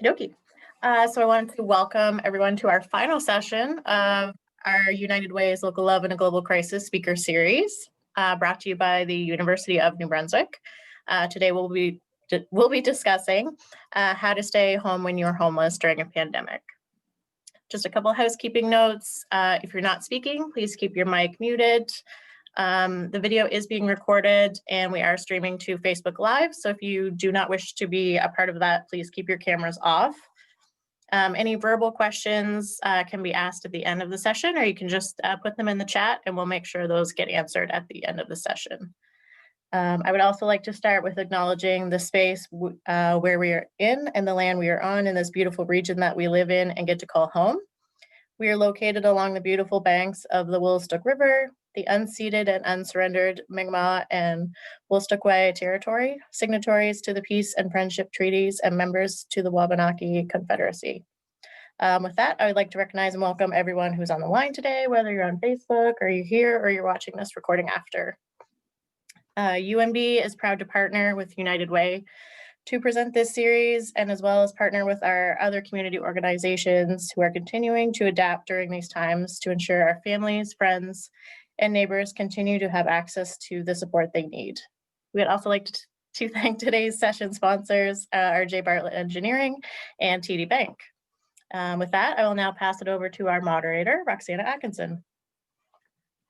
Okie dokie. So I wanted to welcome everyone to our final session of our United Way's Local Love in a Global Crisis speaker series, brought to you by the University of New Brunswick. Today we'll be discussing how to stay home when you're homeless during a pandemic. Just a couple housekeeping notes. If you're not speaking, please keep your mic muted. The video is being recorded and we are streaming to Facebook Live. So if you do not wish to be a part of that, please keep your cameras off. Any verbal questions can be asked at the end of the session, or you can just put them in the chat and we'll make sure those get answered at the end of the session. I would also like to start with acknowledging the space where we are in and the land we are on in this beautiful region that we live in and get to call home. We are located along the beautiful banks of the Woolstook River, the unceded and unsurrendered Mi'kmaq and Woolstook-Way territory, signatories to the peace and friendship treaties, and members to the Wabanaki Confederacy. With that, I would like to recognize and welcome everyone who's on the line today, whether you're on Facebook or you're here or you're watching this recording after. UNB is proud to partner with United Way to present this series, and as well as partner with our other community organizations who are continuing to adapt during these times to ensure our families, friends, and neighbors continue to have access to the support they need. We'd also like to thank today's session sponsors, RJ Bartlett Engineering and TD Bank. With that, I will now pass it over to our moderator, Roxana Atkinson.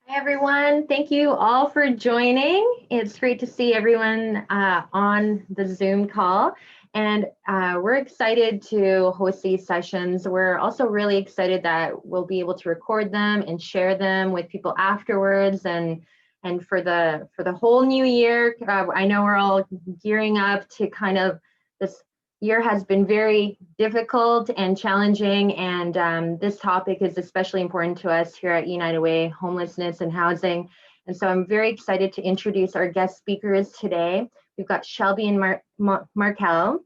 Hi, everyone. Thank you all for joining. It's great to see everyone on the Zoom call. And we're excited to host these sessions. We're also really excited that we'll be able to record them and share them with people afterwards. And for the whole new year, I know we're all gearing up to kind of, this year has been very difficult and challenging, and this topic is especially important to us here at United Way, homelessness and housing. And so I'm very excited to introduce our guest speakers today. We've got Shelby and Markel.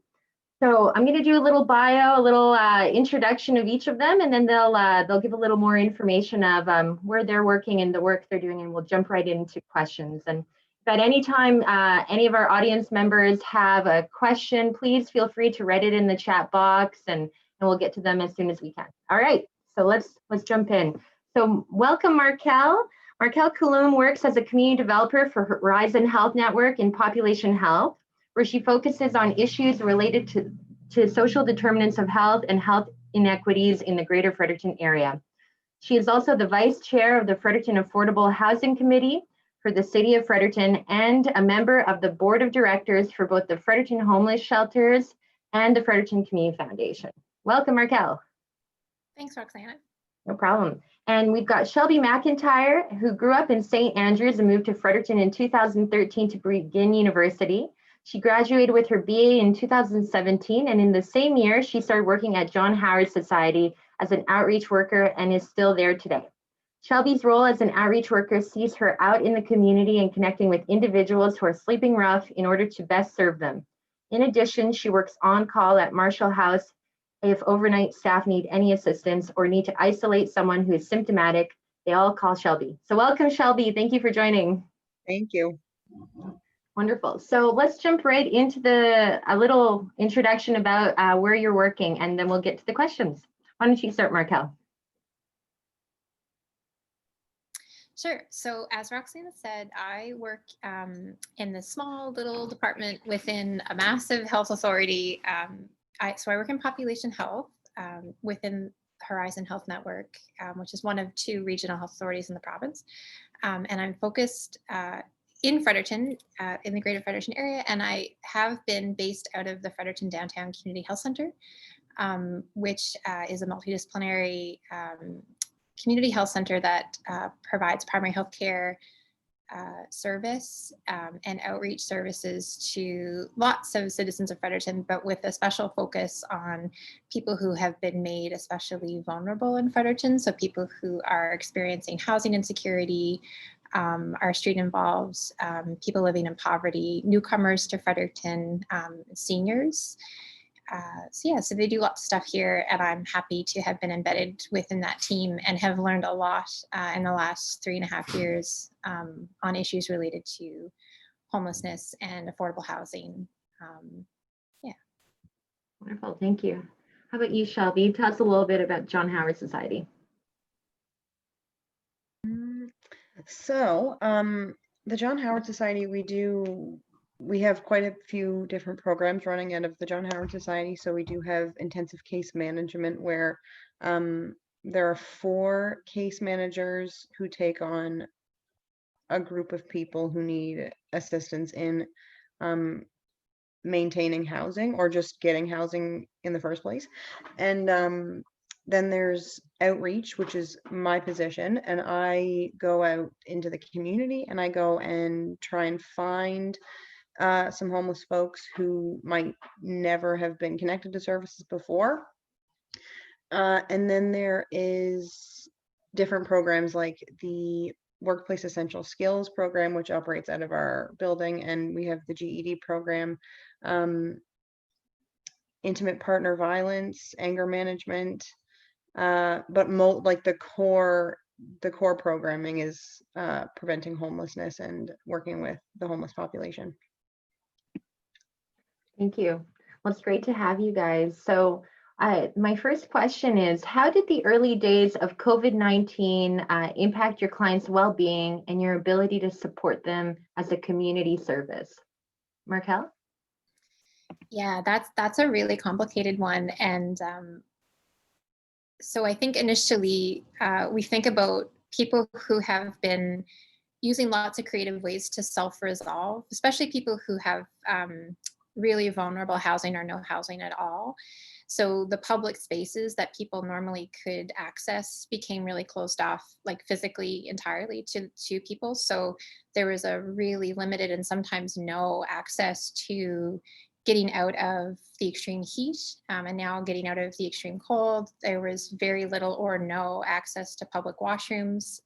So I'm going to do a little bio, a little introduction of each of them, and then they'll give a little more information of where they're working and the work they're doing, and we'll jump right into questions. And if at any time any of our audience members have a question, please feel free to write it in the chat box, and we'll get to them as soon as we can. All right, so let's jump in. So welcome, Markel. Markel Kulum works as a community developer for Horizon Health Network in population health, where she focuses on issues related to social determinants of health and health inequities in the Greater Fredericton area. She is also the vice chair of the Fredericton Affordable Housing Committee for the City of Fredericton and a member of the board of directors for both the Fredericton Homeless Shelters and the Fredericton Community Foundation. Welcome, Markel. Thanks, Roxana. No problem. And we've got Shelby McIntyre, who grew up in St. Andrews and moved to Fredericton in 2013 to begin university. She graduated with her BA in 2017, and in the same year, she started working at John Howard Society as an outreach worker and is still there today. Shelby's role as an outreach worker sees her out in the community and connecting with individuals who are sleeping rough in order to best serve them. In addition, she works on call at Marshall House if overnight staff need any assistance or need to isolate someone who is symptomatic. They all call Shelby. So welcome, Shelby. Thank you for joining. Thank you. Wonderful. So let's jump right into a little introduction about where you're working, and then we'll get to the questions. Why don't you start, Markel? Sure. So as Roxana said, I work in this small little department within a massive health authority. So I work in population health within Horizon Health Network, which is one of 2 regional health authorities in the province. And I'm focused in Fredericton, in the Greater Fredericton area, and I have been based out of the Fredericton Downtown Community Health Center, which is a multidisciplinary community health center that provides primary health care service and outreach services to lots of citizens of Fredericton, but with a special focus on people who have been made especially vulnerable in Fredericton. So people who are experiencing housing insecurity. Our street involves people living in poverty, newcomers to Fredericton, seniors. So they do lots of stuff here, and I'm happy to have been embedded within that team and have learned a lot in the last 3.5 years on issues related to homelessness and affordable housing. Wonderful, thank you. How about you, Shelby? Tell us a little bit about John Howard Society. So, the John Howard Society, we have quite a few different programs running out of the John Howard Society. So we do have intensive case management where there are 4 case managers who take on a group of people who need assistance in maintaining housing or just getting housing in the first place. And then there's outreach, which is my position, and I go out into the community and I go and try and find some homeless folks who might never have been connected to services before. And then there is different programs like the Workplace Essential Skills program, which operates out of our building, and we have the GED program, intimate partner violence, anger management, but like the core programming is preventing homelessness and working with the homeless population. Thank you. Well, it's great to have you guys. So my first question is, how did the early days of COVID-19 impact your clients' well-being and your ability to support them as a community service? Markel? Yeah, that's a really complicated one. And so I think initially we think about people who have been using lots of creative ways to self-resolve, especially people who have really vulnerable housing or no housing at all. So the public spaces that people normally could access became really closed off, like physically entirely to people. So there was a really limited and sometimes no access to getting out of the extreme heat and now getting out of the extreme cold. There was very little or no access to public washrooms.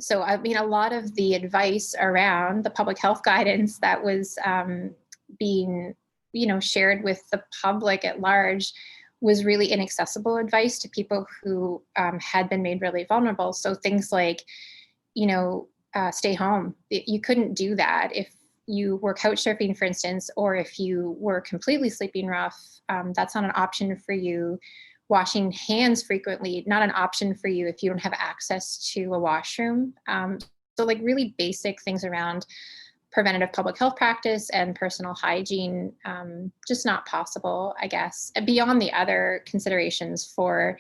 So I mean, a lot of the advice around the public health guidance that was being shared with the public at large was really inaccessible advice to people who had been made really vulnerable. So things like, stay home. You couldn't do that if you were couch surfing, for instance, or if you were completely sleeping rough. That's not an option for you. Washing hands frequently, not an option for you if you don't have access to a washroom. So like really basic things around preventative public health practice and personal hygiene, just not possible, I guess, beyond the other considerations for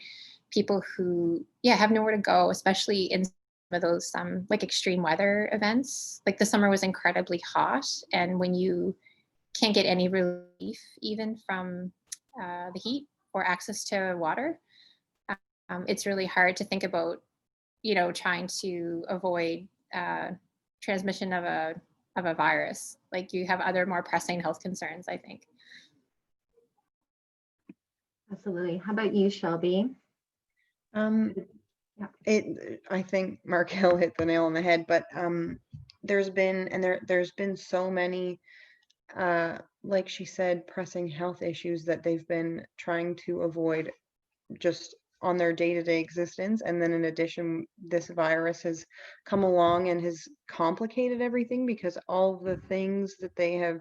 people who, have nowhere to go, especially in some of those like extreme weather events. Like the summer was incredibly hot, and when you can't get any relief even from the heat or access to water, it's really hard to think about, trying to avoid transmission of a virus. Like you have other more pressing health concerns, I think. Absolutely. How about you, Shelby? I think Markel hit the nail on the head, but there's been so many, like she said, pressing health issues that they've been trying to avoid just on their day-to-day existence. And then in addition, this virus has come along and has complicated everything because all the things that they have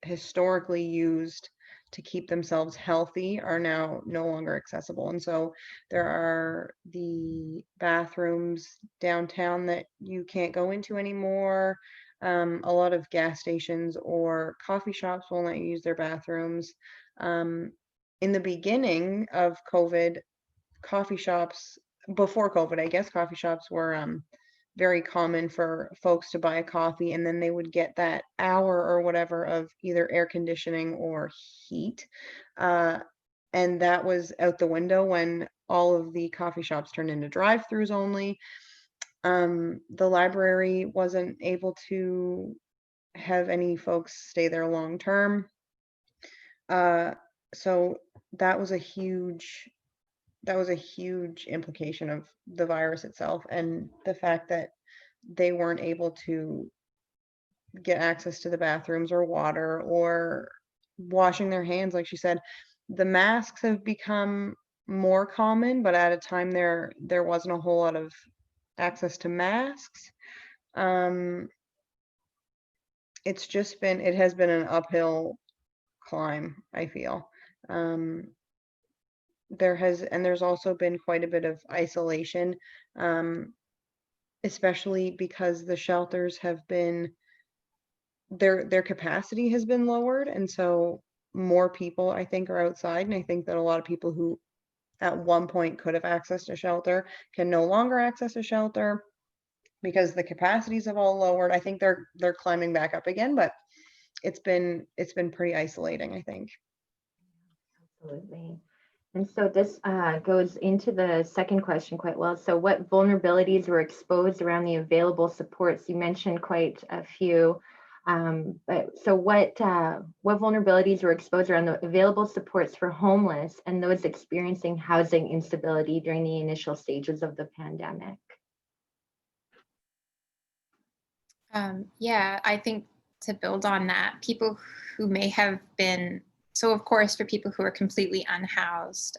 historically used to keep themselves healthy are now no longer accessible. And so there are the bathrooms downtown that you can't go into anymore. A lot of gas stations or coffee shops won't let you use their bathrooms. In the beginning of COVID, before COVID, I guess coffee shops were very common for folks to buy a coffee, and then they would get that hour or whatever of either air conditioning or heat. And that was out the window when all of the coffee shops turned into drive-throughs only. The library wasn't able to have any folks stay there long term. So that was a huge implication of the virus itself, and the fact that they weren't able to get access to the bathrooms or water or washing their hands. Like she said, the masks have become more common, but at a time there wasn't a whole lot of access to masks. It has been an uphill climb, I feel. there's also been quite a bit of isolation, especially because the shelters have been, their capacity has been lowered, and so more people, I think, are outside. And I think that a lot of people who at one point could have accessed a shelter can no longer access a shelter because the capacities have all lowered. I think they're climbing back up again, but it's been pretty isolating, I think. Absolutely. And so this goes into the second question quite well. So what vulnerabilities were exposed around the available supports? You mentioned quite a few. But so what vulnerabilities were exposed around the available supports for homeless and those experiencing housing instability during the initial stages of the pandemic? Yeah, I think to build on that, people who may have been, so of course, for people who are completely unhoused,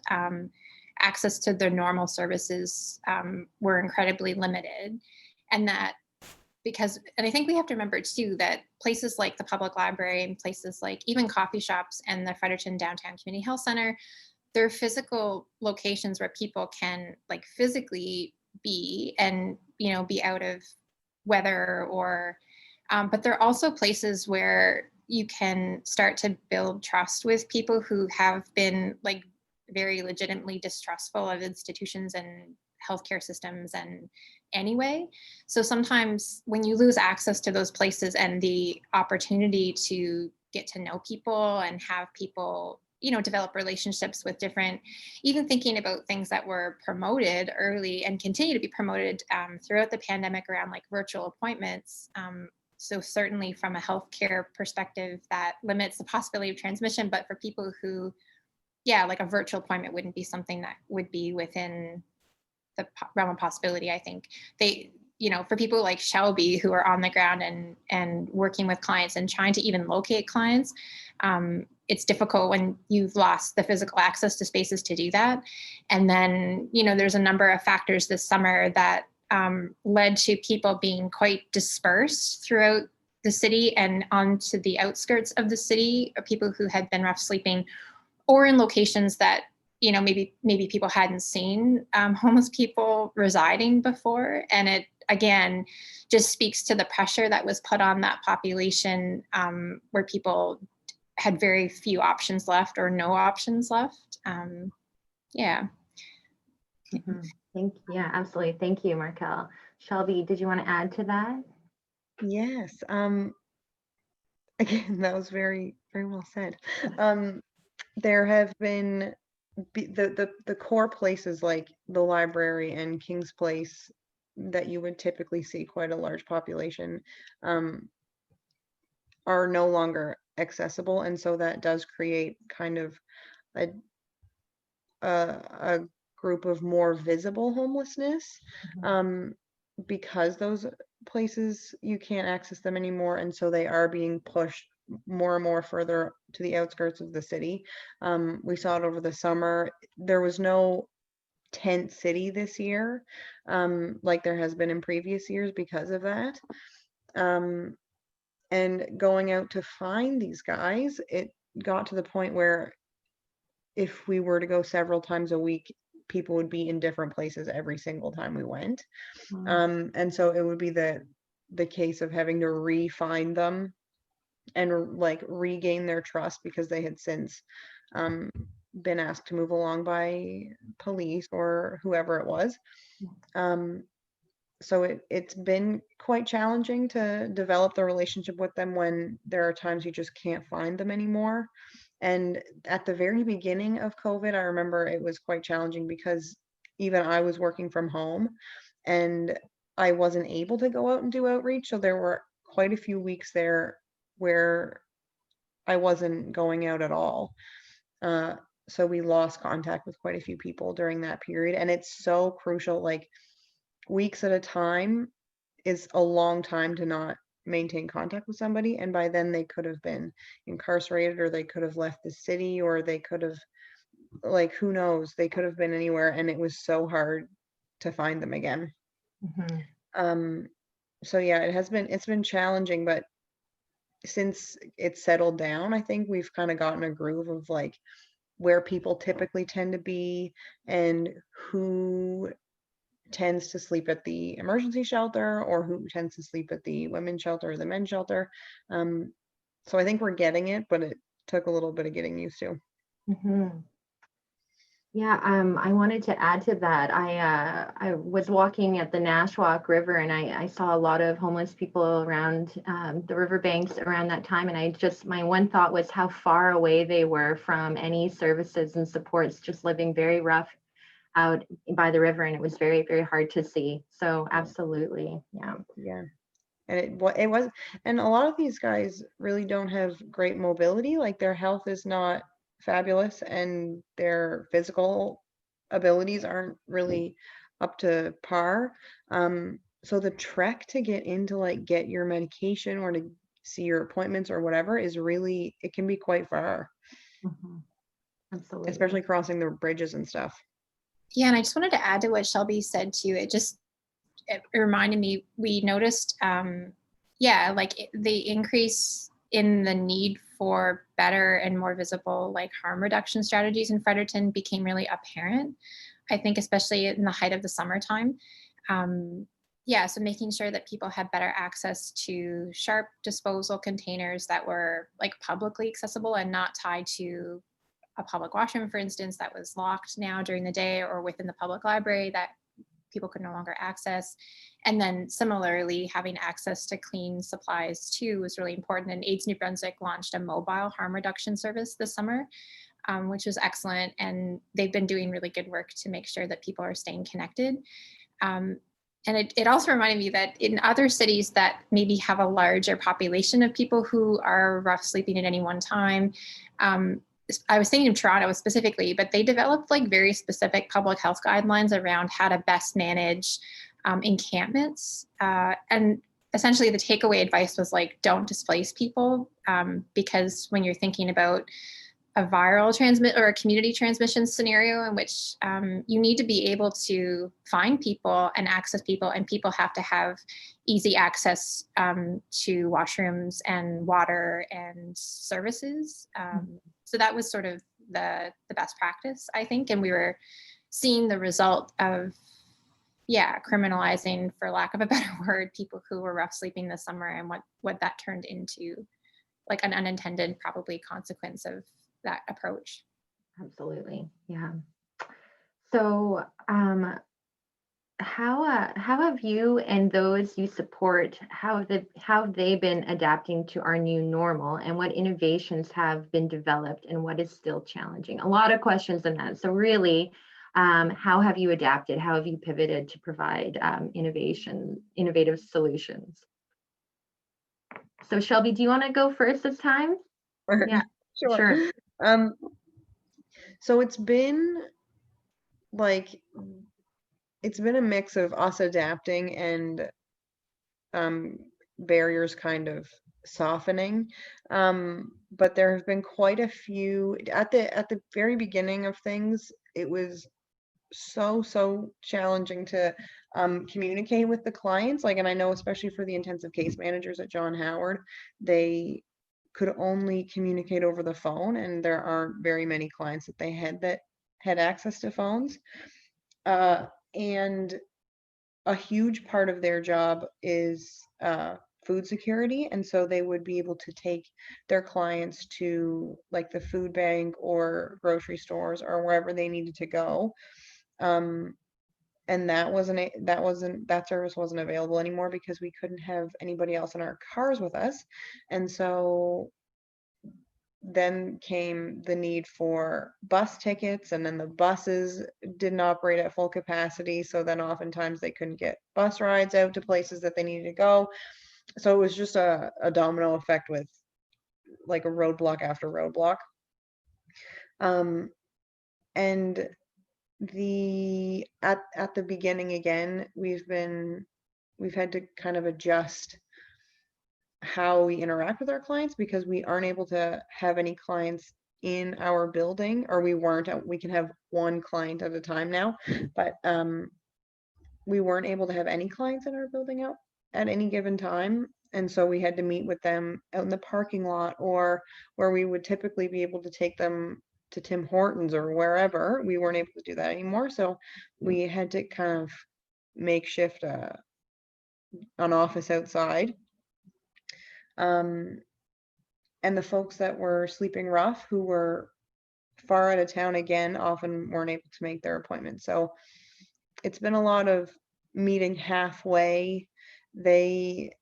access to their normal services were incredibly limited. And that because, and I think we have to remember too, that places like the public library and places like even coffee shops and the Fredericton Downtown Community Health Center, they're physical locations where people can like physically be and, you know, be out of weather or, but they're also places where you can start to build trust with people who have been like very legitimately distrustful of institutions and healthcare systems and anyway. So sometimes when you lose access to those places and the opportunity to get to know people and have people, you know, develop relationships with different, even thinking about things that were promoted early and continue to be promoted throughout the pandemic around like virtual appointments. So certainly from a healthcare perspective, that limits the possibility of transmission, but for people who, yeah, like a virtual appointment wouldn't be something that would be within the realm of possibility. I think they, you know, for people like Shelby who are on the ground and working with clients and trying to even locate clients, it's difficult when you've lost the physical access to spaces to do that. And then, you know, there's a number of factors this summer that led to people being quite dispersed throughout the city and onto the outskirts of the city, or people who had been rough sleeping or in locations that, you know, maybe people hadn't seen homeless people residing before. And it, again, just speaks to the pressure that was put on that population where people had very few options left or no options left. Yeah. Yeah, absolutely. Thank you, Markel. Shelby, did you want to add to that? Yes. Again, that was very, very well said. There have been the core places like the library and King's Place that you would typically see quite a large population are no longer accessible, and so that does create kind of a group of more visible homelessness, because those places you can't access them anymore, and so they are being pushed more and more further to the outskirts of the city. We saw it over the summer. There was no tent city this year, like there has been in previous years because of that. And going out to find these guys, it got to the point where if we were to go several times a week, people would be in different places every single time we went. And so it would be the case of having to re-find them and like regain their trust because they had since been asked to move along by police or whoever it was. So it's been quite challenging to develop the relationship with them when there are times you just can't find them anymore. And at the very beginning of COVID, I remember it was quite challenging because even I was working from home and I wasn't able to go out and do outreach. So there were quite a few weeks there where I wasn't going out at all. So we lost contact with quite a few people during that period. And it's so crucial, like weeks at a time is a long time to not maintain contact with somebody. And by then they could have been incarcerated or they could have left the city or they could have, like, who knows, they could have been anywhere. And it was so hard to find them again. So yeah, it's been challenging, but since it's settled down, I think we've kind of gotten a groove of like where people typically tend to be and who tends to sleep at the emergency shelter or who tends to sleep at the women's shelter or the men's shelter. So I think we're getting it, but it took a little bit of getting used to. Mhm. Yeah, I wanted to add to that. I was walking at the Nashwauk River, and I saw a lot of homeless people around the riverbanks around that time. And my one thought was how far away they were from any services and supports, just living very rough out by the river, and it was very, very hard to see. So absolutely, yeah. Yeah. And it was, and a lot of these guys really don't have great mobility. Like their health is not fabulous and their physical abilities aren't really up to par. So the trek to get into like get your medication or to see your appointments or whatever is really, it can be quite far, Mhm. Absolutely. especially crossing the bridges and stuff. Yeah, and I just wanted to add to what Shelby said too. It reminded me, we noticed, the increase in the need for better and more visible like harm reduction strategies in Fredericton became really apparent. I think especially in the height of the summertime. So making sure that people had better access to sharp disposal containers that were like publicly accessible and not tied to a public washroom, for instance, that was locked now during the day, or within the public library that people could no longer access. And then similarly, having access to clean supplies too was really important. And AIDS New Brunswick launched a mobile harm reduction service this summer, which was excellent. And they've been doing really good work to make sure that people are staying connected. And it also reminded me that in other cities that maybe have a larger population of people who are rough sleeping at any one time, I was thinking of Toronto specifically, but they developed like very specific public health guidelines around how to best manage encampments. And essentially the takeaway advice was like, don't displace people, because when you're thinking about a viral transmit or a community transmission scenario in which you need to be able to find people and access people, and people have to have easy access to washrooms and water and services. So that was sort of the best practice, I think. And we were seeing the result of, criminalizing, for lack of a better word, people who were rough sleeping this summer, and what that turned into, like an unintended probably consequence of that approach. Absolutely, yeah. So how have you and those you support, how have they been adapting to our new normal, and what innovations have been developed and what is still challenging? A lot of questions in that. So really, how have you adapted? How have you pivoted to provide innovative solutions? So Shelby, do you want to go first this time? Yeah, sure. So it's been a mix of us adapting and barriers kind of softening. But there have been quite a few at the very beginning of things. It was so challenging to communicate with the clients. And I know especially for the intensive case managers at John Howard, they could only communicate over the phone, and there aren't very many clients that they had access to phones. And a huge part of their job is food security, and so they would be able to take their clients to like the food bank or grocery stores or wherever they needed to go. And that service wasn't available anymore because we couldn't have anybody else in our cars with us. And so then came the need for bus tickets, and then the buses didn't operate at full capacity. So then oftentimes they couldn't get bus rides out to places that they needed to go. So it was just a domino effect with like a roadblock after roadblock. And at the beginning again, we've had to kind of adjust how we interact with our clients, because we aren't able to have any clients in our building, or we can have one client at a time now, but we weren't able to have any clients in our building out at any given time. And so we had to meet with them out in the parking lot, or where we would typically be able to take them to Tim Hortons or wherever. We weren't able to do that anymore. So we had to kind of makeshift an office outside. And the folks that were sleeping rough, who were far out of town again, often weren't able to make their appointments. So it's been a lot of meeting halfway. They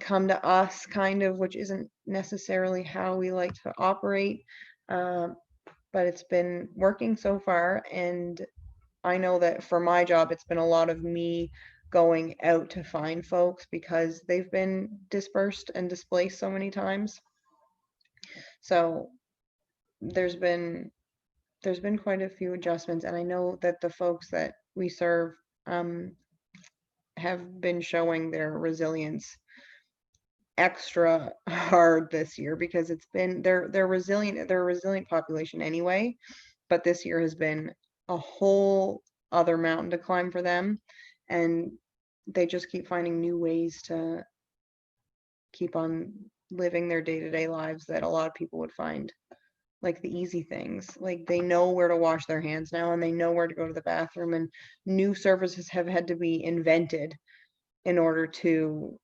come to us kind of, which isn't necessarily how we like to operate, but it's been working so far. And I know that for my job, it's been a lot of me going out to find folks because they've been dispersed and displaced so many times. So there's been quite a few adjustments, and I know that the folks that we serve have been showing their resilience extra hard this year, because it's been they're resilient, they're a resilient population anyway, but this year has been a whole other mountain to climb for them, and they just keep finding new ways to keep on living their day-to-day lives that a lot of people would find like the easy things. Like, they know where to wash their hands now, and they know where to go to the bathroom, and new services have had to be invented in order to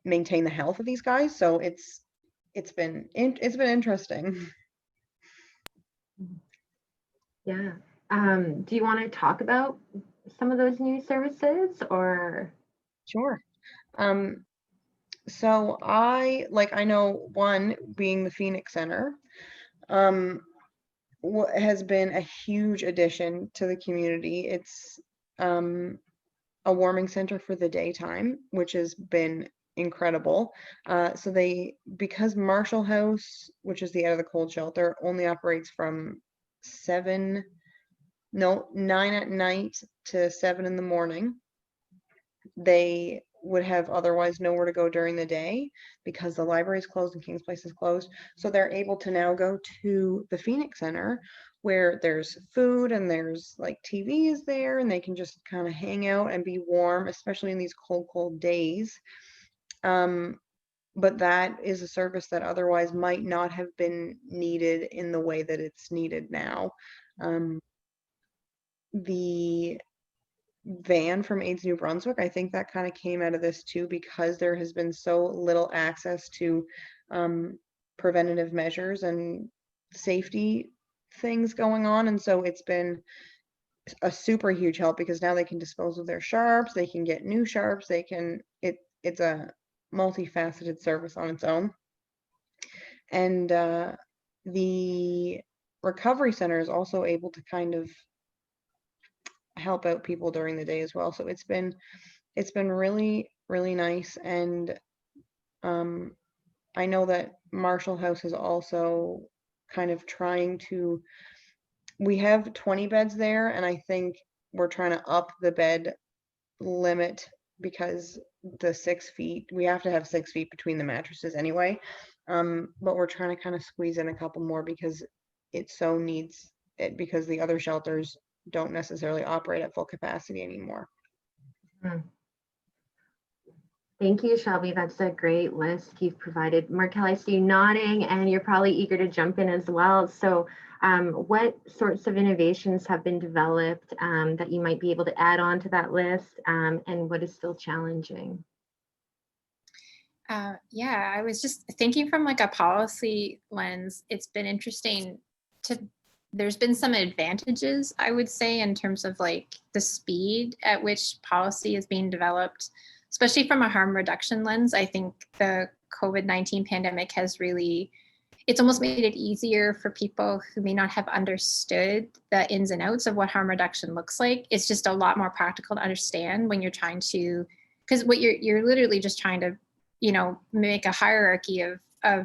maintain the health of these guys. So it's been interesting. Yeah. Do you want to talk about some of those new services, or? Sure. So I know one being the Phoenix Center has been a huge addition to the community. It's a warming center for the daytime, which has been incredible. So because Marshall House, which is the out of the cold shelter, only operates from 9 at night to 7 in the morning, they would have otherwise nowhere to go during the day because the library is closed and King's Place is closed. So they're able to now go to the Phoenix Center, where there's food and there's like TV is there, and they can just kind of hang out and be warm, especially in these cold days. But that is a service that otherwise might not have been needed in the way that it's needed now. The van from AIDS New Brunswick, I think that kind of came out of this too, because there has been so little access to preventative measures and safety things going on. And so it's been a super huge help, because now they can dispose of their sharps, they can get new sharps, it's a multifaceted service on its own. And the recovery center is also able to kind of help out people during the day as well. So it's been really, really nice. And I know that Marshall House is also kind of trying to, we have 20 beds there, and I think we're trying to up the bed limit, because the 6 feet, we have to have 6 feet between the mattresses anyway. But we're trying to kind of squeeze in a couple more, because it so needs it, because the other shelters don't necessarily operate at full capacity anymore. Thank you, Shelby. That's a great list you've provided. Markel, I see you nodding, and you're probably eager to jump in as well. So what sorts of innovations have been developed that you might be able to add on to that list, and what is still challenging? Yeah, I was just thinking from like a policy lens. It's been interesting there's been some advantages, I would say, in terms of like the speed at which policy is being developed, especially from a harm reduction lens. I think the COVID-19 pandemic has really, it's almost made it easier for people who may not have understood the ins and outs of what harm reduction looks like. It's just a lot more practical to understand when you're trying to, because what you're literally just trying to, make a hierarchy of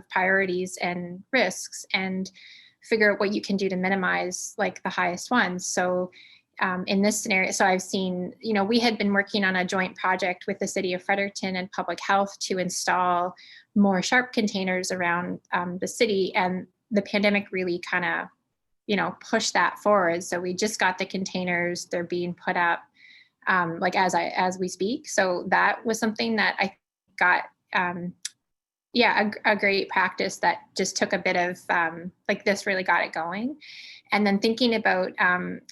priorities and risks and figure out what you can do to minimize like the highest ones. So in this scenario, so I've seen, we had been working on a joint project with the city of Fredericton and public health to install more sharp containers around the city. And the pandemic really kind of, pushed that forward. So we just got the containers, they're being put up like as we speak. So that was something that I got yeah, a great practice that just took a bit of like this really got it going. And then thinking about,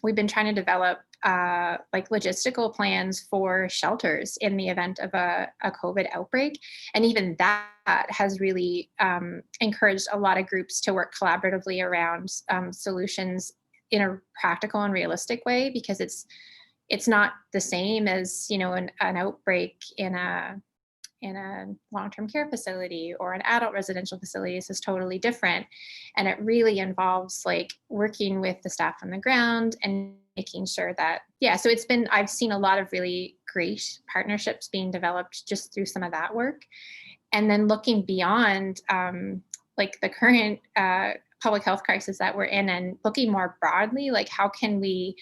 we've been trying to develop like logistical plans for shelters in the event of a COVID outbreak. And even that has really encouraged a lot of groups to work collaboratively around solutions in a practical and realistic way, because it's not the same as, you know, an outbreak in a long-term care facility or an adult residential facility. This is totally different. And it really involves like working with the staff on the ground and making sure that, yeah, so I've seen a lot of really great partnerships being developed just through some of that work. And then looking beyond like the current public health crisis that we're in, and looking more broadly, like how can we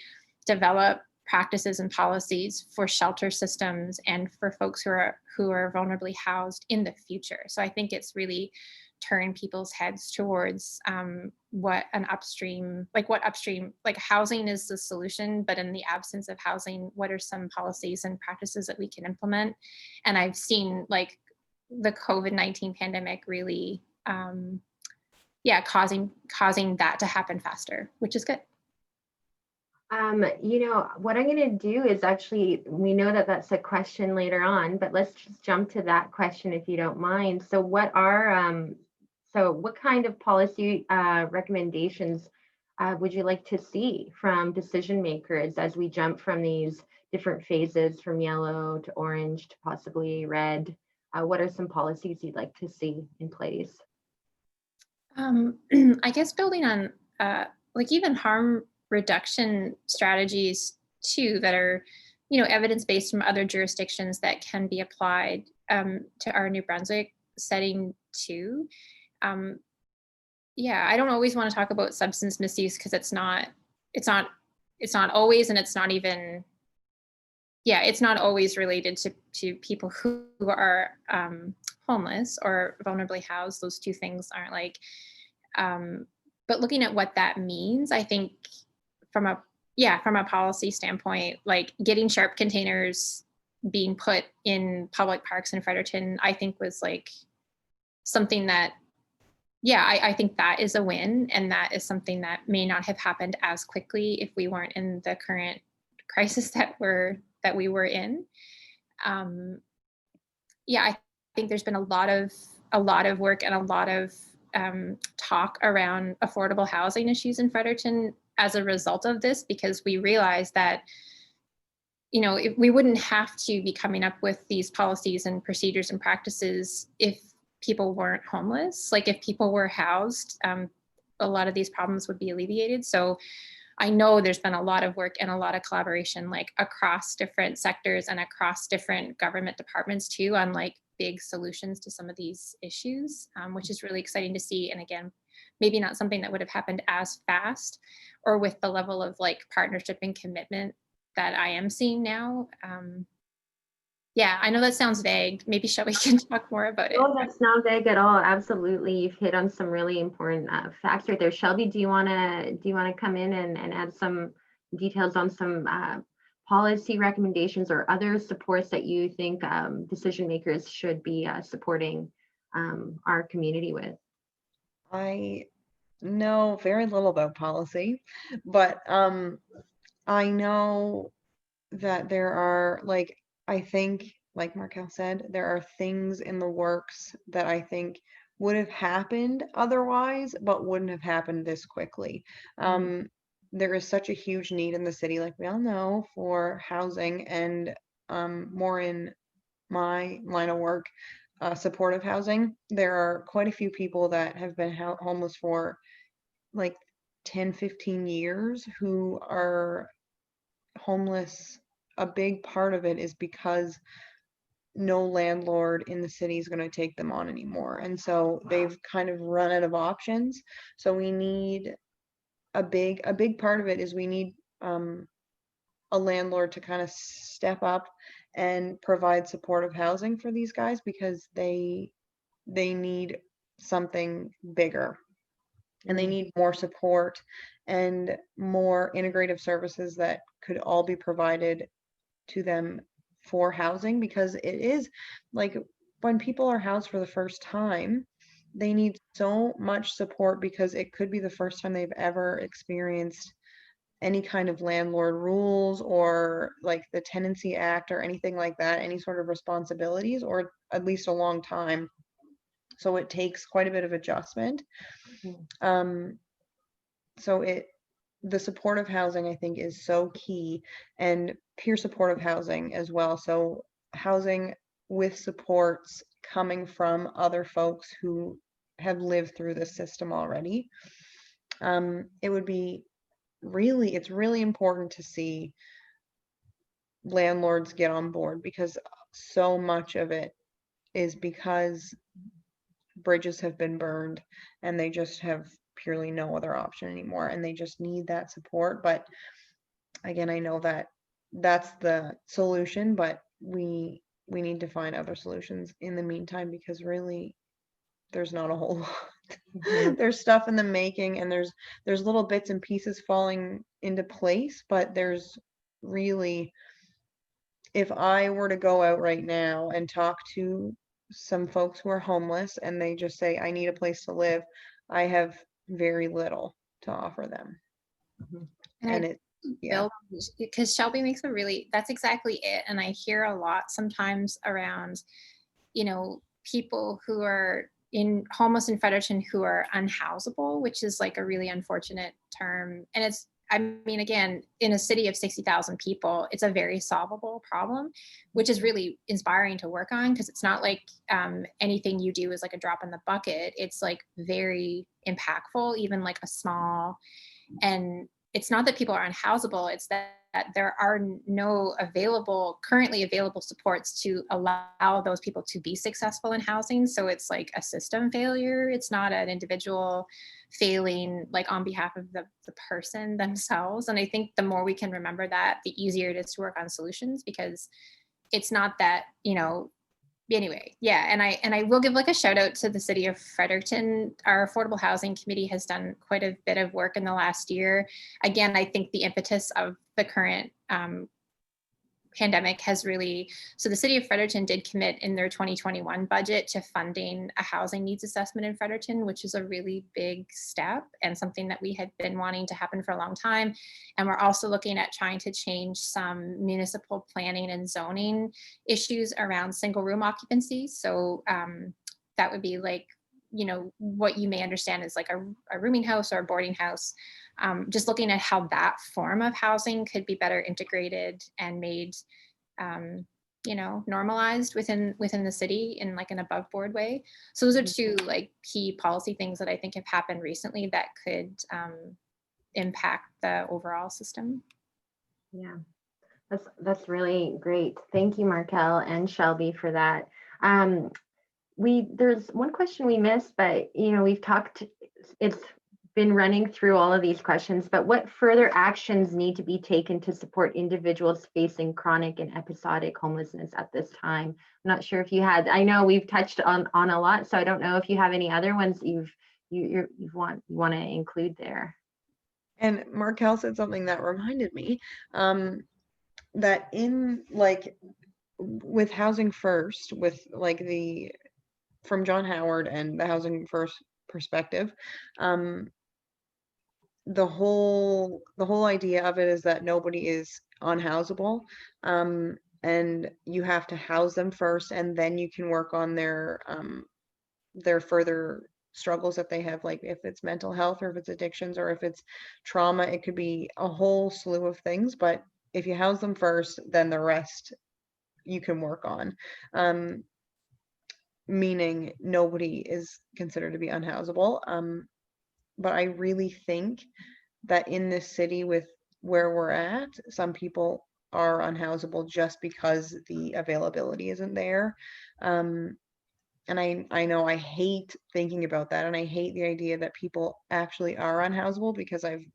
develop practices and policies for shelter systems and for folks who are vulnerably housed in the future. So I think it's really turned people's heads towards what upstream, like housing is the solution, but in the absence of housing, what are some policies and practices that we can implement? And I've seen like the COVID-19 pandemic really, causing that to happen faster, which is good. You know, what I'm going to do is actually, we know that that's a question later on, but let's just jump to that question if you don't mind. So what kind of policy recommendations would you like to see from decision makers as we jump from these different phases, from yellow to orange to possibly red? What are some policies you'd like to see in place? I guess building on like even harm reduction strategies too, that are, you know, evidence-based from other jurisdictions that can be applied to our New Brunswick setting too. I don't always want to talk about substance misuse because it's not always, and it's not even, it's not always related to people who are homeless or vulnerably housed. Those two things aren't like, but looking at what that means, I think from a policy standpoint, like getting sharp containers being put in public parks in Fredericton, I think was like something that, I think that is a win. And that is something that may not have happened as quickly if we weren't in the current crisis that we were in. I think there's been a lot of work and a lot of talk around affordable housing issues in Fredericton as a result of this, because we realized that, you know, if we wouldn't have to be coming up with these policies and procedures and practices if people weren't homeless. Like if people were housed, a lot of these problems would be alleviated. So I know there's been a lot of work and a lot of collaboration, like across different sectors and across different government departments too, on like big solutions to some of these issues, which is really exciting to see. And again, maybe not something that would have happened as fast or with the level of like partnership and commitment that I am seeing now. I know that sounds vague. Maybe Shelby can talk more about it. Oh, that's not vague at all. Absolutely. You've hit on some really important facts right there. Shelby, do you want to come in and add some details on some policy recommendations or other supports that you think decision makers should be supporting our community with? I know very little about policy, but I know that there are, like, I think, like Markel said, there are things in the works that I think would have happened otherwise, but wouldn't have happened this quickly. There is such a huge need in the city, like we all know, for housing, and more in my line of work, supportive housing. There are quite a few people that have been homeless for like 10, 15 years who are homeless. A big part of it is because no landlord in the city is going to take them on anymore. And so they've kind of run out of options. So we need a big part of it is we need a landlord to kind of step up and provide supportive housing for these guys, because they need something bigger, and they need more support and more integrative services that could all be provided to them for housing, because it is like when people are housed for the first time, they need so much support because it could be the first time they've ever experienced any kind of landlord rules or like the Tenancy Act or anything like that, any sort of responsibilities, or at least a long time. So it takes quite a bit of adjustment. So the supportive housing, I think, is so key, and peer supportive housing as well. So housing with supports coming from other folks who have lived through this system already. It would be it's really important to see landlords get on board, because so much of it is because bridges have been burned and they just have purely no other option anymore, and they just need that support. But again, I know that that's the solution, but we need to find other solutions in the meantime, because really there's not a whole lot. There's stuff in the making, and there's little bits and pieces falling into place, but there's really, if I were to go out right now and talk to some folks who are homeless and they just say, I need a place to live, I have very little to offer them. And because Shelby makes that's exactly it. And I hear a lot sometimes around, people who are homeless in Fredericton who are unhousable, which is like a really unfortunate term. And again, in a city of 60,000 people, it's a very solvable problem, which is really inspiring to work on, because it's not like anything you do is like a drop in the bucket. It's like very impactful, even like a small, and it's not that people are unhousable, it's that there are no currently available supports to allow those people to be successful in housing. So it's like a system failure. It's not an individual failing like on behalf of the person themselves. And I think the more we can remember that, the easier it is to work on solutions, because it's not that, anyway, yeah. And I will give like a shout out to the city of Fredericton. Our affordable housing committee has done quite a bit of work in the last year. Again, I think the impetus of the current pandemic has really, so the city of Fredericton did commit in their 2021 budget to funding a housing needs assessment in Fredericton, which is a really big step and something that we had been wanting to happen for a long time. And we're also looking at trying to change some municipal planning and zoning issues around single room occupancy. So that would be like, what you may understand is like a rooming house or a boarding house. Just looking at how that form of housing could be better integrated and made, normalized within the city in like an above board way. So those are two like key policy things that I think have happened recently that could impact the overall system. Yeah, that's really great. Thank you, Markel and Shelby, for that. There's one question we missed, but we've talked, it's been running through all of these questions, but what further actions need to be taken to support individuals facing chronic and episodic homelessness at this time? I'm not sure if you had, I know we've touched on a lot, so I don't know if you have any other ones you want to include there. And Markel said something that reminded me, that in like with Housing First, with like from John Howard and the Housing First perspective, the whole idea of it is that nobody is unhousable, and you have to house them first, and then you can work on their further struggles that they have, like if it's mental health or if it's addictions or if it's trauma. It could be a whole slew of things, but if you house them first, then the rest you can work on, meaning nobody is considered to be unhousable. But I really think that in this city, with where we're at, some people are unhousable just because the availability isn't there. And I know I hate thinking about that, and I hate the idea that people actually are unhousable, because I've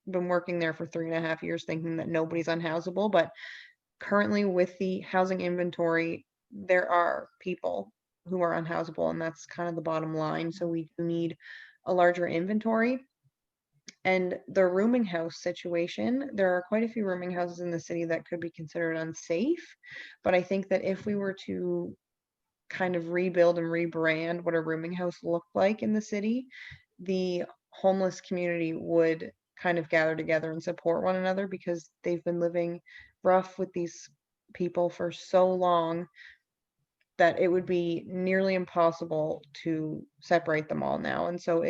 been working there for 3.5 years thinking that nobody's unhousable. But currently, with the housing inventory, there are people who are unhousable, and that's kind of the bottom line. So we do need a larger inventory. And the rooming house situation, there are quite a few rooming houses in the city that could be considered unsafe. But I think that if we were to kind of rebuild and rebrand what a rooming house looked like in the city, the homeless community would kind of gather together and support one another, because they've been living rough with these people for so long that it would be nearly impossible to separate them all now. And so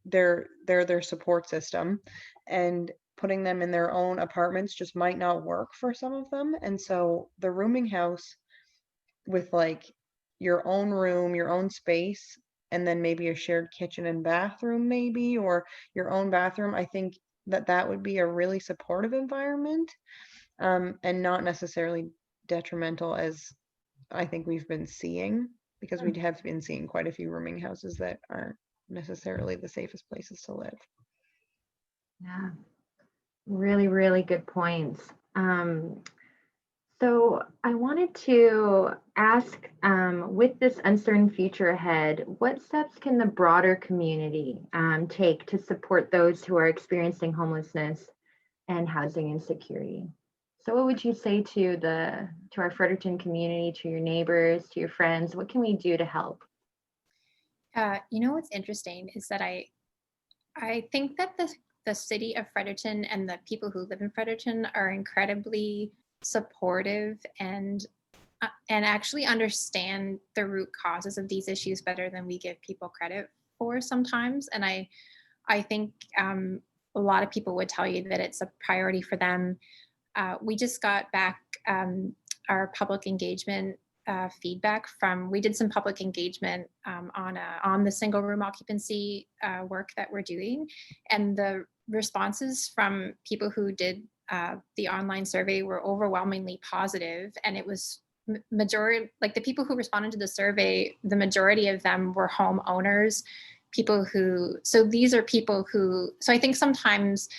they're their support system, and putting them in their own apartments just might not work for some of them. And so the rooming house with like your own room, your own space, and then maybe a shared kitchen and bathroom, maybe, or your own bathroom, I think that would be a really supportive environment, and not necessarily detrimental, as I think we've been seeing, because we have been seeing quite a few rooming houses that aren't necessarily the safest places to live. Yeah, really, really good points. So I wanted to ask, with this uncertain future ahead, what steps can the broader community take to support those who are experiencing homelessness and housing insecurity? So what would you say to our Fredericton community, to your neighbors, to your friends? What can we do to help? What's interesting is that I think that the city of Fredericton and the people who live in Fredericton are incredibly supportive and actually understand the root causes of these issues better than we give people credit for sometimes. And I think a lot of people would tell you that it's a priority for them. We just got back our public engagement feedback we did some public engagement on the single room occupancy work that we're doing, and the responses from people who did the online survey were overwhelmingly positive. And it was majority, like the people who responded to the survey, the majority of them were homeowners, so these are people who, so I think sometimes,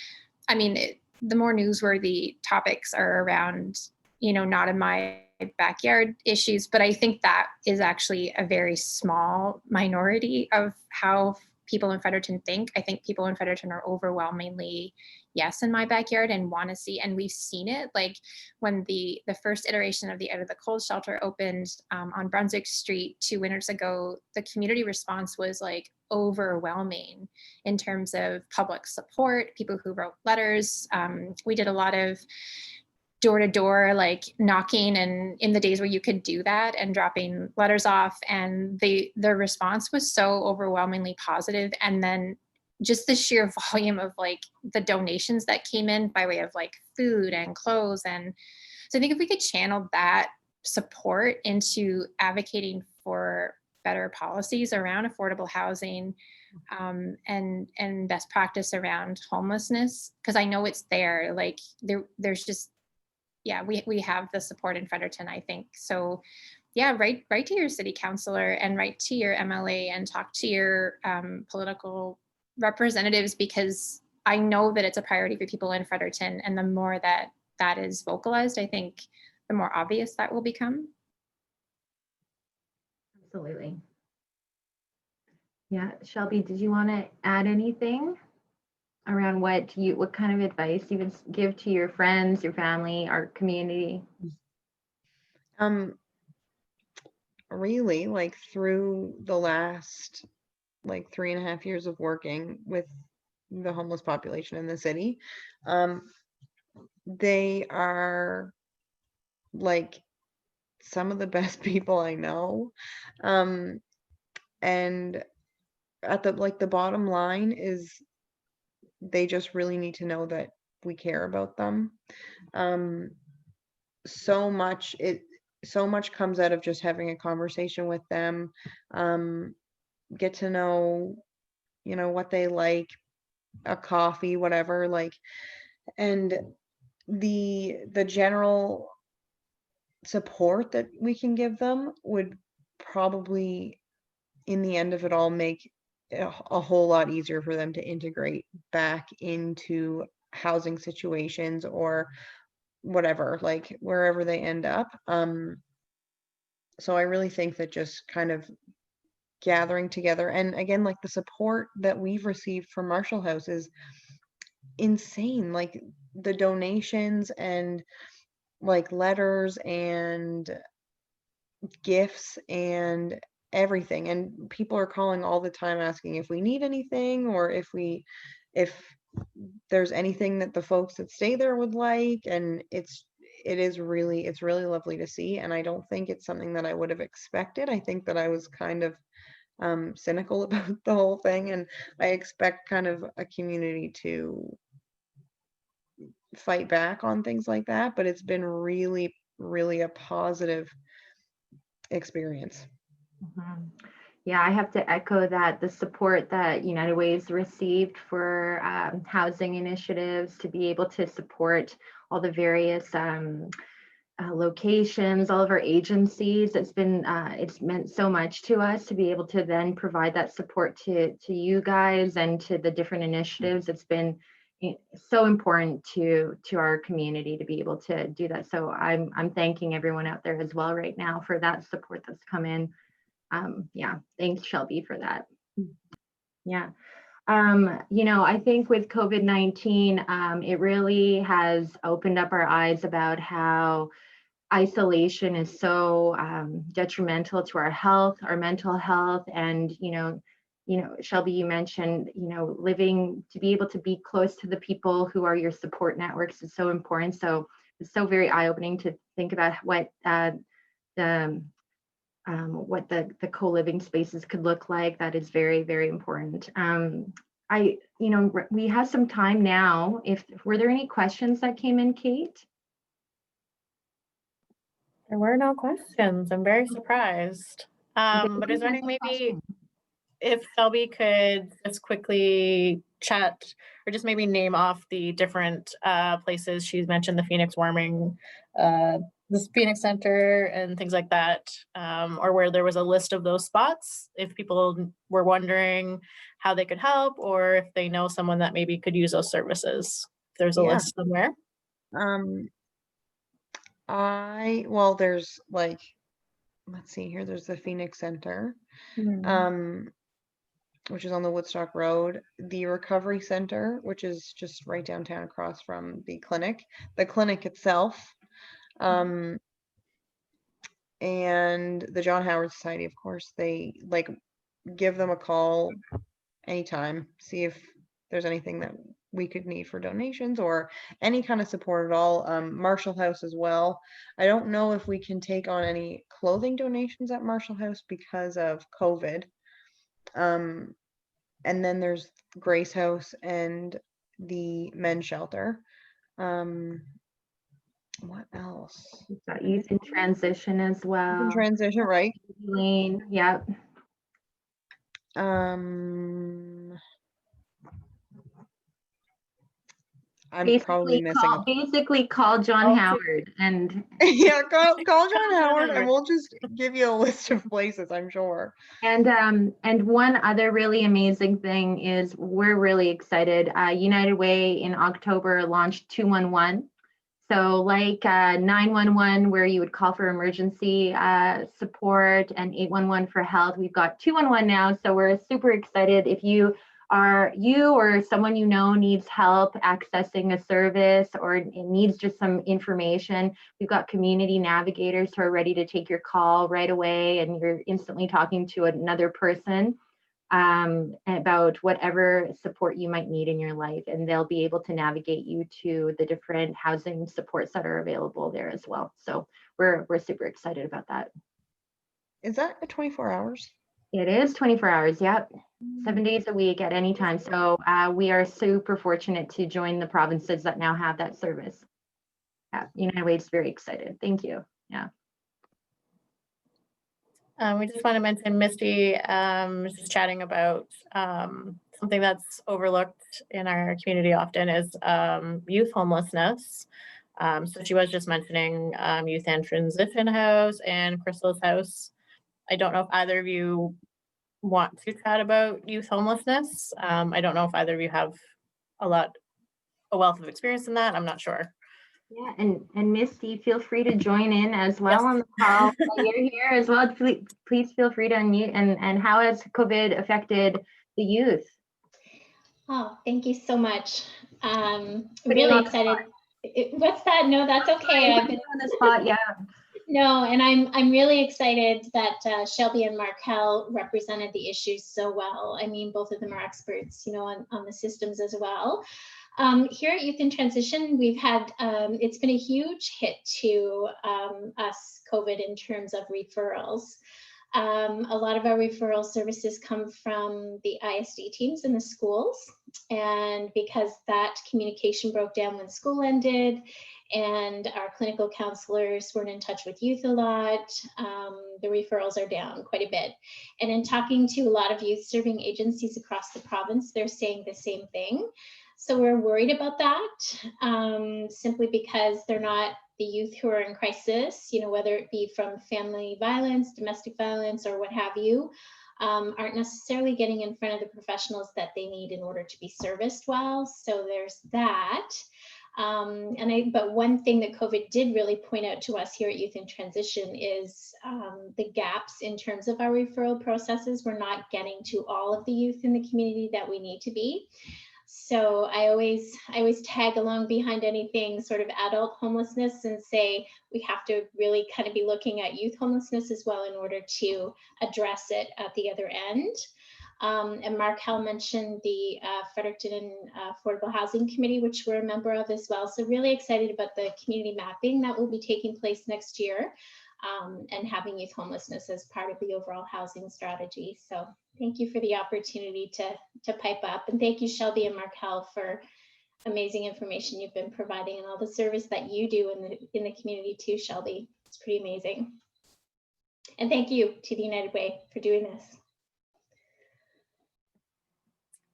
the more newsworthy topics are around, not in my backyard issues, but I think that is actually a very small minority of how people in Fredericton think. I think people in Fredericton are overwhelmingly, yes, in my backyard, and want to see, and we've seen it, like when the first iteration of the Out of the Cold shelter opened on Brunswick Street 2 winters ago, the community response was like overwhelming in terms of public support, people who wrote letters. We did a lot of door-to-door, like knocking, and in the days where you could do that, and dropping letters off, and the response was so overwhelmingly positive. And then just the sheer volume of like the donations that came in by way of like food and clothes. And so I think if we could channel that support into advocating for better policies around affordable housing, and best practice around homelessness, because I know it's there, like there's just, yeah, we have the support in Fredericton, I think. So yeah, write to your city councilor and write to your MLA and talk to your political representatives, because I know that it's a priority for people in Fredericton. And the more that is vocalized, I think the more obvious that will become. Absolutely. Yeah, Shelby, did you want to add anything around what kind of advice you would give to your friends, your family, our community? Really, like through the last like 3.5 years of working with the homeless population in the city, they are like some of the best people I know. And at the bottom line is they just really need to know that we care about them. So much comes out of just having a conversation with them, get to know, what they like, a coffee, whatever, like, and the general support that we can give them would probably, in the end of it all, make a whole lot easier for them to integrate back into housing situations or whatever, like wherever they end up. So I really think that just kind of gathering together, and again, like the support that we've received from Marshall House is insane, like the donations and like letters and gifts and everything. And people are calling all the time asking if we need anything, or if there's anything that the folks that stay there would like. And it's really lovely to see. And I don't think it's something that I would have expected. I think that I was kind of cynical about the whole thing, and I expect kind of a community to fight back on things like that, but it's been really, really a positive experience. Mhm. Yeah, I have to echo that the support that United Way's received for housing initiatives, to be able to support all the various locations, all of our agencies, it's meant so much to us to be able to then provide that support to you guys and to the different initiatives. It's been so important to our community to be able to do that. So I'm thanking everyone out there as well right now for that support that's come in. Yeah, thanks Shelby for that. Yeah. I think with COVID-19, it really has opened up our eyes about how isolation is so detrimental to our health, our mental health. And, Shelby, you mentioned, living, to be able to be close to the people who are your support networks is so important. So it's so very eye-opening to think about what the co-living spaces could look like. That is very, very important. We have some time now. Were there any questions that came in, Kate? There were no questions. I'm very surprised. But is there any, maybe if Shelby could just quickly chat or just maybe name off the different places she's mentioned, the Phoenix Warming, this Phoenix Center and things like that, or where there was a list of those spots, if people were wondering how they could help, or if they know someone that maybe could use those services. If there's a list somewhere. There's like, let's see here, there's the Phoenix Center, which is on the Woodstock Road, the Recovery Center, which is just right downtown across from the clinic itself, and the John Howard Society, of course. They give them a call anytime, see if there's anything that we could need for donations or any kind of support at all. Marshall House as well. I don't know if we can take on any clothing donations at Marshall House because of COVID. And then there's Grace House and the men's shelter. What else? We've got youth in transition as well. In transition, right? Lane, yep. I'm probably missing. Basically call John Howard and yeah, call John Howard, and we'll just give you a list of places, I'm sure. And one other really amazing thing is we're really excited. United Way in October launched 211. So like 911, where you would call for emergency support, and 811 for health, we've got 211 now. So we're super excited. If you or someone needs help accessing a service or needs just some information, we've got community navigators who are ready to take your call right away, and you're instantly talking to another person about whatever support you might need in your life, and they'll be able to navigate you to the different housing supports that are available there as well. So we're super excited about that. Is that at 24 hours? It is 24 hours, yep. 7 days a week at any time. So we are super fortunate to join the provinces that now have that service. United Way is very excited. Thank you. Yeah. We just want to mention Misty was just chatting about something that's overlooked in our community often is youth homelessness. So she was just mentioning Youth and Transition House and Crystal's house. I don't know if either of you want to chat about youth homelessness. I don't know if either of you have a wealth of experience in that. I'm not sure. Yeah, and Misty, feel free to join in as well on the call. You're here as well. Please feel free to unmute. And how has COVID affected the youth? Oh, thank you so much. Really excited. What's that? No, that's okay. I've been on the spot. Yeah. No, and I'm really excited that Shelby and Markel represented the issues so well. I mean, both of them are experts, on the systems as well. Here at Youth in Transition, we've had, it's been a huge hit to us, COVID, in terms of referrals. A lot of our referral services come from the ISD teams in the schools. And because that communication broke down when school ended, and our clinical counselors weren't in touch with youth a lot, the referrals are down quite a bit. And in talking to a lot of youth serving agencies across the province, they're saying the same thing. So we're worried about that, simply because they're not the youth who are in crisis, whether it be from family violence, domestic violence, or what have you, aren't necessarily getting in front of the professionals that they need in order to be serviced well. So there's that. But one thing that COVID did really point out to us here at Youth in Transition is the gaps in terms of our referral processes. We're not getting to all of the youth in the community that we need to be. So I always tag along behind anything sort of adult homelessness and say we have to really kind of be looking at youth homelessness as well in order to address it at the other end. And Markel mentioned the Fredericton Affordable Housing Committee, which we're a member of as well. So really excited about the community mapping that will be taking place next year, and having youth homelessness as part of the overall housing strategy. So thank you for the opportunity to pipe up. And thank you, Shelby and Markel, for amazing information you've been providing and all the service that you do in the community too, Shelby. It's pretty amazing. And thank you to the United Way for doing this.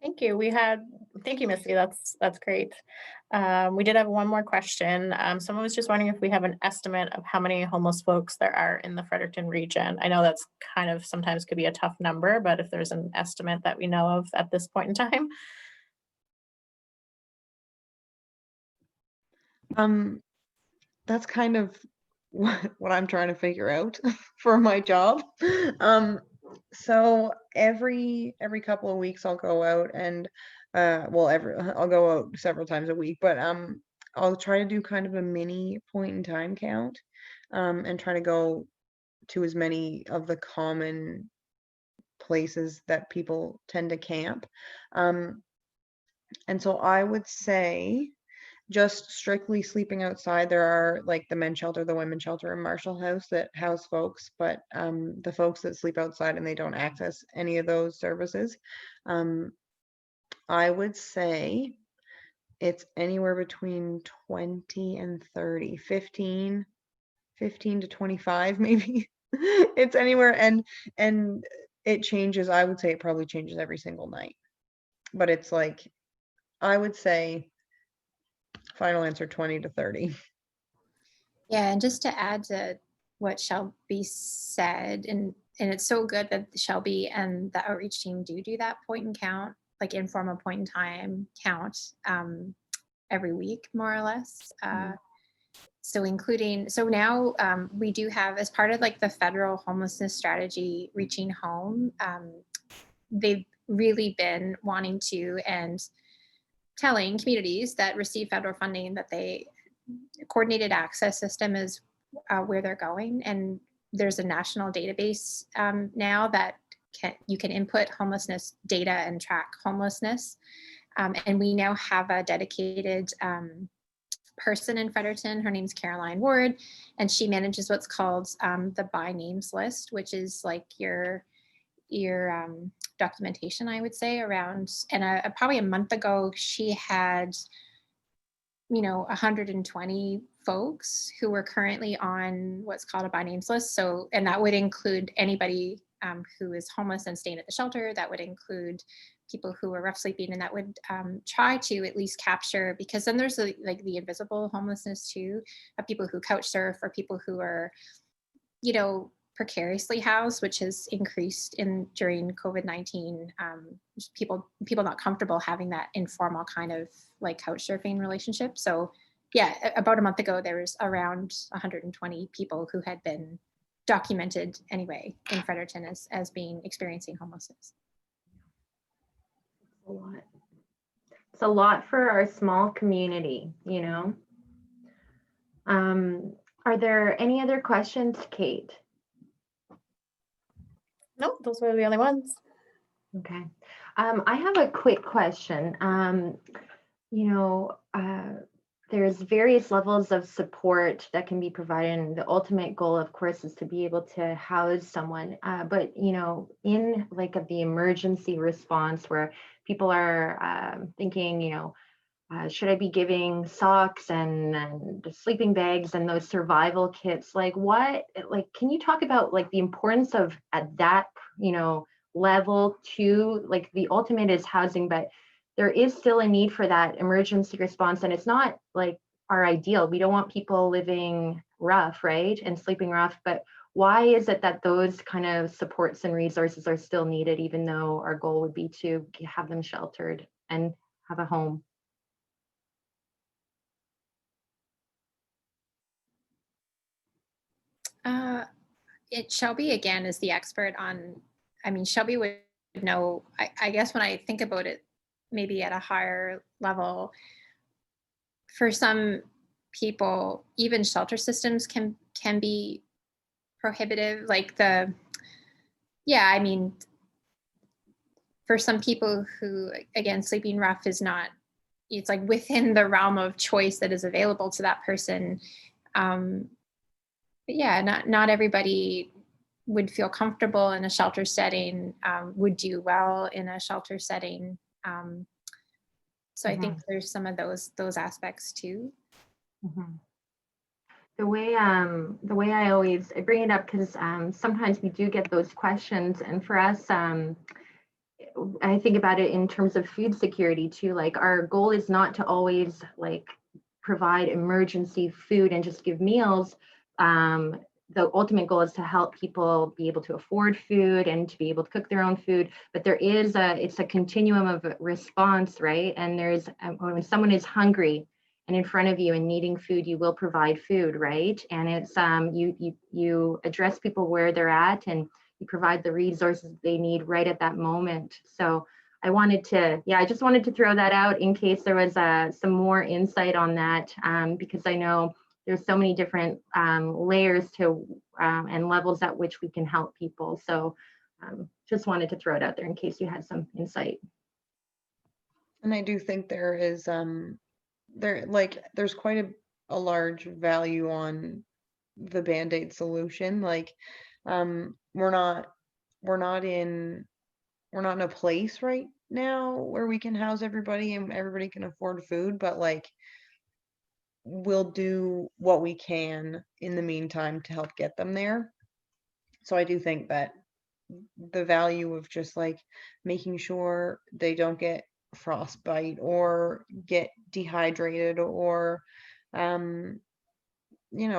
Thank you. Thank you, Missy. That's great. We did have one more question. Someone was just wondering if we have an estimate of how many homeless folks there are in the Fredericton region. I know that's kind of sometimes could be a tough number, but if there's an estimate that we know of at this point in time. That's kind of what I'm trying to figure out for my job. So every couple of weeks I'll go out and I'll go out several times a week, but I'll try to do kind of a mini point in time count, and try to go to as many of the common places that people tend to camp. And so I would say, just strictly sleeping outside, there are like the men's shelter, the women's shelter, and Marshall House that house folks, but the folks that sleep outside and they don't access any of those services, I would say it's anywhere between 20 and 30, 15 to 25 maybe. It's anywhere, and it changes. I would say it probably changes every single night, but it's like, I would say final answer 20 to 30. Yeah, and just to add to what Shelby said, and it's so good that Shelby and the outreach team do that point and count, like informal point in time count, every week, more or less. So now we do have, as part of like the federal homelessness strategy, Reaching Home, they've really been wanting to and telling communities that receive federal funding that they coordinated access system is where they're going. And there's a national database now that you can input homelessness data and track homelessness. And we now have a dedicated person in Fredericton. Her name's Caroline Ward, and she manages what's called the by names list, which is like your documentation, I would say, around, and probably a month ago, she had, 120 folks who were currently on what's called a by names list. So, and that would include anybody who is homeless and staying at the shelter. That would include people who are rough sleeping, and that would try to at least capture, because then there's like the invisible homelessness too, of people who couch surf or people who are, precariously housed, which has increased during COVID-19. People not comfortable having that informal kind of like couch surfing relationship. So yeah, about a month ago, there was around 120 people who had been documented anyway in Fredericton as experiencing homelessness. A lot. It's a lot for our small community, Are there any other questions, Kate? Nope, those were the only ones. Okay. I have a quick question. There's various levels of support that can be provided, and the ultimate goal, of course, is to be able to house someone. But in like the emergency response, where people are thinking, should I be giving socks and sleeping bags and those survival kits? Can you talk about like the importance of at that, level two, like the ultimate is housing, but there is still a need for that emergency response. And it's not like our ideal. We don't want people living rough, right? And sleeping rough, but why is it that those kind of supports and resources are still needed, even though our goal would be to have them sheltered and have a home? Shelby again is the expert on, Shelby would know, I guess when I think about it, maybe at a higher level, for some people, even shelter systems can be prohibitive. For some people who, again, sleeping rough is not, it's like within the realm of choice that is available to that person. But yeah, not everybody would feel comfortable in a shelter setting, would do well in a shelter setting. So I think there's some of those aspects too. Mm-hmm. The way I bring it up because sometimes we do get those questions, and for us, I think about it in terms of food security too. Like our goal is not to always like provide emergency food and just give meals. The ultimate goal is to help people be able to afford food and to be able to cook their own food. But it's a continuum of response, right? And there's when someone is hungry and in front of you and needing food, you will provide food, right? And it's you address people where they're at and you provide the resources they need right at that moment. So I just wanted to throw that out in case there was some more insight on that, because I know there's so many different layers to and levels at which we can help people. So just wanted to throw it out there in case you had some insight. And I do think there is there's quite a large value on the Band-Aid solution. Like we're not in a place right now where we can house everybody and everybody can afford food, but like we'll do what we can in the meantime to help get them there. So I do think that the value of just like making sure they don't get frostbite or get dehydrated or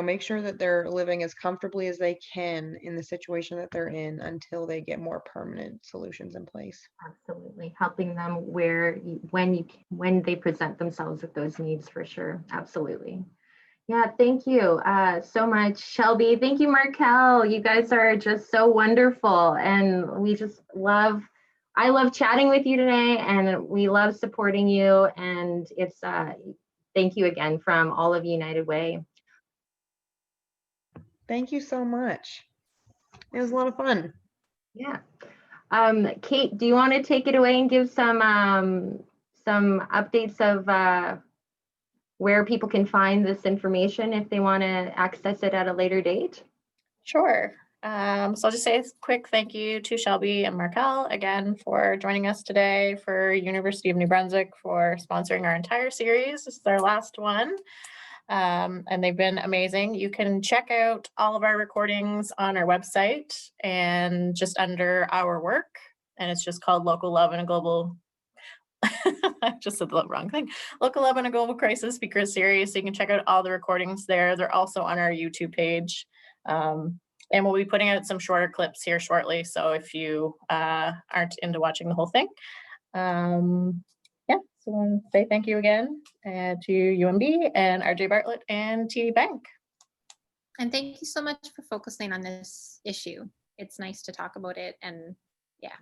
make sure that they're living as comfortably as they can in the situation that they're in until they get more permanent solutions in place. Absolutely, helping them when they present themselves with those needs, for sure. Absolutely. Yeah, thank you so much, Shelby. Thank you, Markel. You guys are just so wonderful, and I love chatting with you today, and we love supporting you. And it's thank you again from all of United Way. Thank you so much. It was a lot of fun. Yeah. Kate, do you want to take it away and give some updates of where people can find this information if they want to access it at a later date? Sure. So I'll just say a quick thank you to Shelby and Markel again for joining us today, for University of New Brunswick for sponsoring our entire series. This is our last one. And they've been amazing. You can check out all of our recordings on our website and just under our work. And it's just called Local Love in a Global I just said the wrong thing. Local Love in a Global Crisis Speaker Series. So you can check out all the recordings there. They're also on our YouTube page. And we'll be putting out some shorter clips here shortly. So if you aren't into watching the whole thing, yeah, so I want to say thank you again to UMB and RJ Bartlett and TD Bank. And thank you so much for focusing on this issue. It's nice to talk about it. And yeah,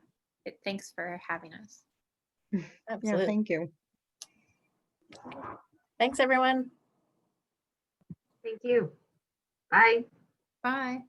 thanks for having us. Absolutely. Yeah, thank you. Thanks, everyone. Thank you. Bye. Bye.